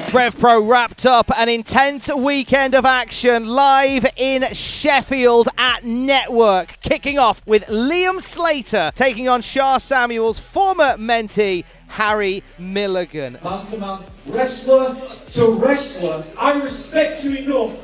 RevPro wrapped up an intense weekend of action live in Sheffield at Network, kicking off with Liam Slater taking on Shah Samuel's former mentee, Harry Milligan. Man to man, wrestler to wrestler, I respect you enough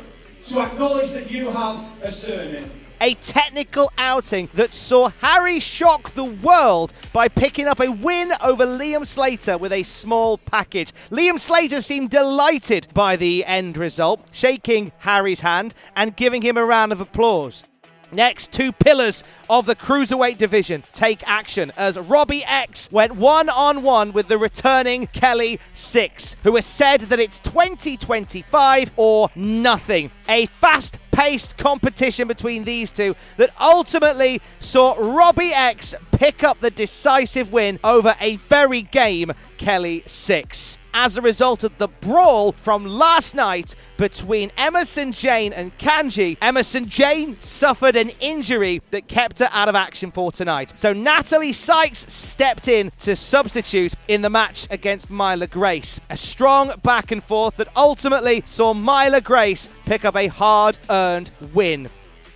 to acknowledge that you have a surname. A technical outing that saw Harry shock the world by picking up a win over Liam Slater with a small package. Liam Slater seemed delighted by the end result, shaking Harry's hand and giving him a round of applause. Next, two pillars of the cruiserweight division take action as Robbie X went one-on-one with the returning Kelly 6, who has said that it's 2025 or nothing. A fast-paced competition between these two that ultimately saw Robbie X pick up the decisive win over a very game Kelly 6. As a result of the brawl from last night between Emerson Jane and Kangji, Emerson Jane suffered an injury that kept her out of action for tonight. So Natalie Sykes stepped in to substitute in the match against Myla Grace. A strong back and forth that ultimately saw Myla Grace pick up a hard-earned win.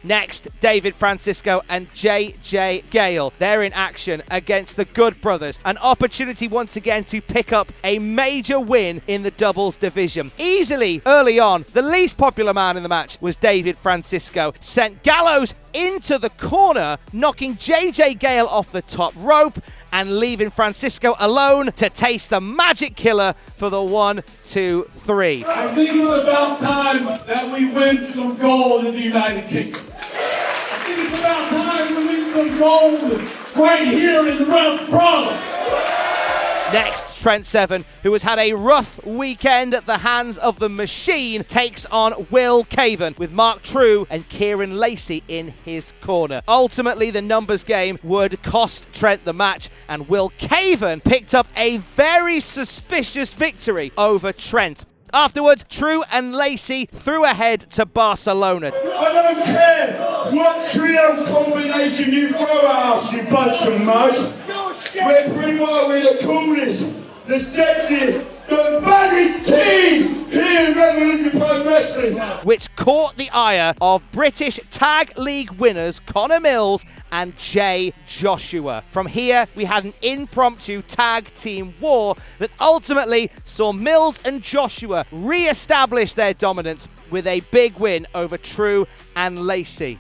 Next, David Francisco and JJ Gale. They're in action against the Good Brothers. An opportunity once again to pick up a major win in the doubles division. Easily, early on, the least popular man in the match was David Francisco. Sent Gallows into the corner, knocking JJ Gale off the top rope and leaving Francisco alone to taste the magic killer for the 1, 2, 3. I think it's about time that we win some gold in the United Kingdom. I think it's about time we win some gold right here in the RevPro. Next, Trent Seven, who has had a rough weekend at the hands of the Machine, takes on Will Caven with Mark True and Kieran Lacey in his corner. Ultimately, the numbers game would cost Trent the match, and Will Caven picked up a very suspicious victory over Trent. Afterwards, True and Lacey threw ahead to Barcelona. I don't care what trios combination you throw at us, you bunch of mugs. We're pretty well the coolest, the sexiest, the baddest team here in Revolution Pro Wrestling. Which caught the ire of British Tag League winners Connor Mills and Jay Joshua. From here, we had an impromptu tag team war that ultimately saw Mills and Joshua re-establish their dominance with a big win over True and Lacey.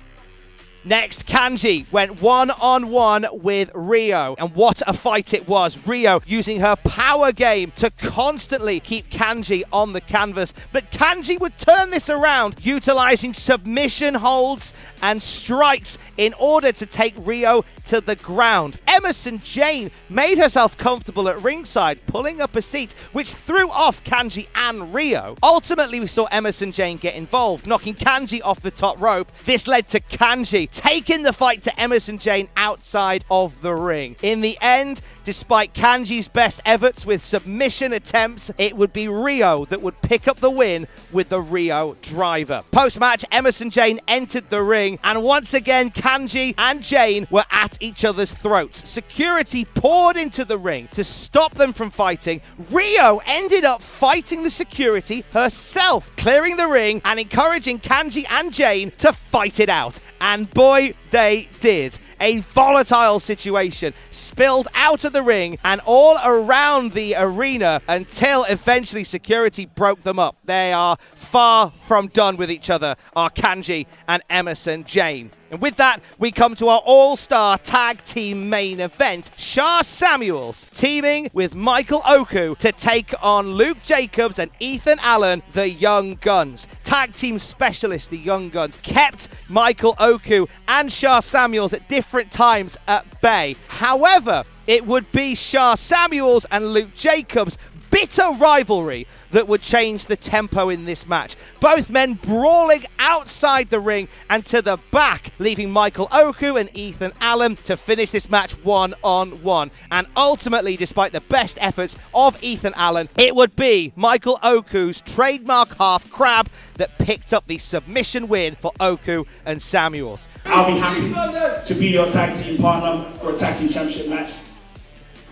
Next, Kangji went one-on-one with Rio, and what a fight it was. Rio using her power game to constantly keep Kangji on the canvas, but Kangji would turn this around, utilizing submission holds and strikes in order to take Rio to the ground. Emerson Jane made herself comfortable at ringside, pulling up a seat, which threw off Kangji and Rio. Ultimately, we saw Emerson Jane get involved, knocking Kangji off the top rope. This led to Kangji taking the fight to Emerson Jane outside of the ring. In the end, despite Kanji's best efforts with submission attempts, it would be Rio that would pick up the win with the Rio driver. Post-match, Emerson Jane entered the ring, and once again, Kangji and Jane were at each other's throats. Security poured into the ring to stop them from fighting. Rio ended up fighting the security herself, clearing the ring and encouraging Kangji and Jane to fight it out. And boy, they did. A volatile situation spilled out of the ring and all around the arena until eventually security broke them up. They are far from done with each other, are Kangji and Emerson Jane. And with that, we come to our all-star tag team main event. Shah Samuels teaming with Michael Oku to take on Luke Jacobs and Ethan Allen, the Young Guns. Tag team specialists, the Young Guns, kept Michael Oku and Shah Samuels at different times at bay. However, it would be Shah Samuels and Luke Jacobs' bitter rivalry that would change the tempo in this match. Both men brawling outside the ring and to the back, leaving Michael Oku and Ethan Allen to finish this match one-on-one. And ultimately, despite the best efforts of Ethan Allen, it would be Michael Oku's trademark half crab that picked up the submission win for Oku and Samuels. I'll be happy to be your tag team partner for a tag team championship match,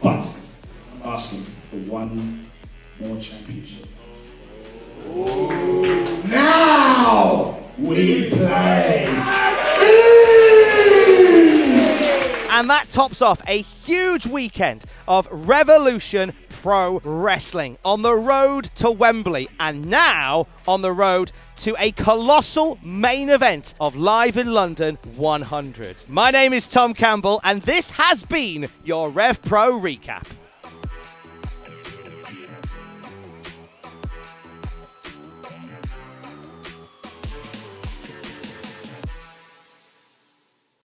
but I'm asking for one more championship. And that tops off a huge weekend of Revolution Pro Wrestling on the road to Wembley, and now on the road to a colossal main event of Live in London 100. My name is Tom Campbell, and this has been your RevPro Recap.